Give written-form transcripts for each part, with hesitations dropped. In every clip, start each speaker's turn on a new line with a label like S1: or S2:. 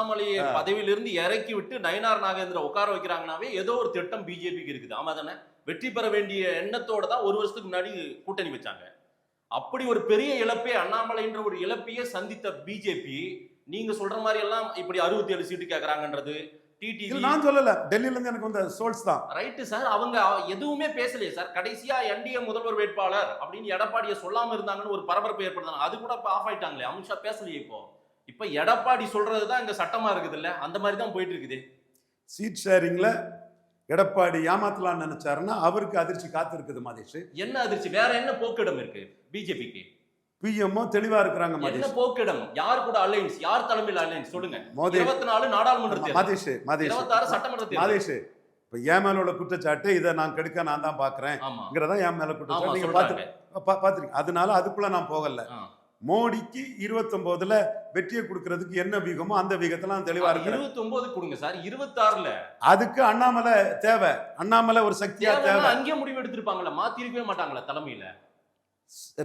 S1: அண்ணாமலையை பதவியிலிருந்து இறக்கி விட்டு நயினார் நாகேந்திர உட்கார வைக்கிறாங்கன்னாவே ஏதோ ஒரு திட்டம் பிஜேபிக்கு இருக்குது. ஆமா தானே? வெற்றி பெற வேண்டிய எண்ணத்தோட தான் ஒரு வருஷத்துக்கு முன்னாடி கூட்டணி வச்சாங்க. அப்படி ஒரு பெரிய இழப்பே, அண்ணாமலைன்ற ஒரு இழப்பையே சந்தித்த பிஜேபி நீங்க சொல்ற மாதிரி எல்லாம் இப்படி 67 சீட்டு கேக்குறாங்கன்றது டிடிவி.
S2: நான் சொல்லல, டெல்லியில இருந்து எனக்கு வந்த சோர்ஸ் தான்.
S1: ரைட் சார், அவங்க எதுவுமே பேசலையே சார். கடைசியா என்டிஏ முதல்வர் வேட்பாளர் அப்படின்னு எடப்பாடியை சொல்லாம இருந்தாங்கன்னு ஒரு பரபரப்பு ஏற்படுத்தாங்க. அது கூட ஆஃப் ஆயிட்டாங்களே, அமித்ஷா பேசலையே. இப்ப எடப்பாடி சொல்றதுதான் இங்க சட்டமா இருக்குது இல்ல, அந்த மாதிரி தான் போயிட்டு இருக்குது.
S2: சீட் ஷேரிங்ல எடப்பாடி ஏமாத்தலாம்னு நினைச்சாருன்னா அவருக்கு அதிர்ச்சி காத்து இருக்குது மாதேஷ்.
S1: என்ன அதிர்ச்சி? வேற என்ன போக்கிடம் இருக்கு பிஜேபிக்கு?
S2: பிஎம்ஓ தெளிவா இருக்கிறாங்க.
S1: என்ன போக்கிடம்? யார் கூட அலைன்ஸ்? யார் தலைமையில் அலைன்ஸ் சொல்லுங்க. 24 நாடாளுமன்ற தேர்தல்,
S2: மாதேஷ்
S1: 26 சட்டமன்ற தேர்தல்.
S2: மாதேஷ், இப்ப என் மேல உள்ள குற்றச்சாட்டு இதை நான் கெடுக்க நான் தான் பாக்குறேன்ங்கிறதா என் மேல குற்றச்சாட்டு. நீங்க பாத்துருக்கீங்க. அதனால அதுக்குள்ள நான் போகல. மோடிக்கு 29ல வெற்றியை கொடுக்கறதுக்கு என்ன வீகமோ அந்த வீகத்துல நான் தெளிவா இருக்கு.
S1: 29 கொடுங்க சார். 26ல
S2: அதுக்கு அண்ணாமலை தேவை. அண்ணாமலை ஒரு சக்தியா தேவை.
S1: அங்கே முடிவு எடுத்திருப்பாங்களா? மாத்தி இருக்கவே மாட்டாங்களா தலைமையில?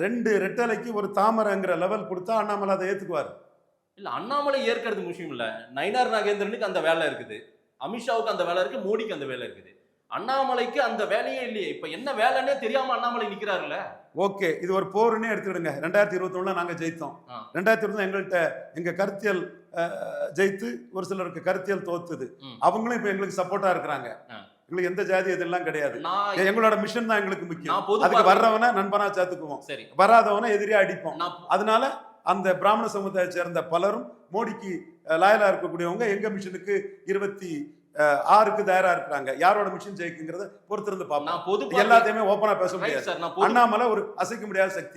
S2: 2 ரெட்டலைக்கு ஒரு தாமரைங்கிற லெவல் கொடுத்தா அண்ணாமலை அதை ஏத்துக்குவாரு.
S1: இல்ல, அண்ணாமலை ஏற்கிறது முக்கியம் இல்ல. நயினார் நாகேந்திரனுக்கு அந்த வேலை இருக்குது, அமித்ஷாவுக்கு அந்த வேலை இருக்கு, மோடிக்கு அந்த வேலை இருக்குது. அண்ணாமலைக்கு அந்த வேலையே இல்லையே. இப்ப என்ன வேலைன்னே தெரியாம அண்ணாமலை நிக்கிறாருல்ல.
S2: ஓகே, இது ஒரு போர்னே எடுத்துக்கிடுங்க. 2021 நாங்க ஜெயித்தோம். 2021 எங்கள்கிட்ட எங்க கருத்தியல் ஜெயித்து ஒரு சிலருக்கு கருத்தியல் தோத்துது. அவங்களும் இப்ப எங்களுக்கு சப்போர்ட்டா இருக்கிறாங்க. எங்களுக்கு எந்த ஜாதி இதெல்லாம் கிடையாது. எங்களோட மிஷன் தான் எங்களுக்கு முக்கியம். அதுக்கு வர்றவன நண்பனா சேர்த்துக்குவோம், வராதவன எதிரியா அடிப்போம். அதனால அந்த பிராமண சமுதாயத்தை சேர்ந்த பலரும் மோடிக்கு லாயலா இருக்கக்கூடியவங்க எங்க மிஷனுக்கு 26க்கு தயாரா இருக்கிறாங்க. யாரோட மிஷன் ஜெயிக்குங்கிறத பொறுத்திருந்து பார்ப்போம். எல்லாத்தையுமே ஓப்பனா பேச முடியாது. அண்ணாமலை ஒரு அசைக்க முடியாத சக்தி.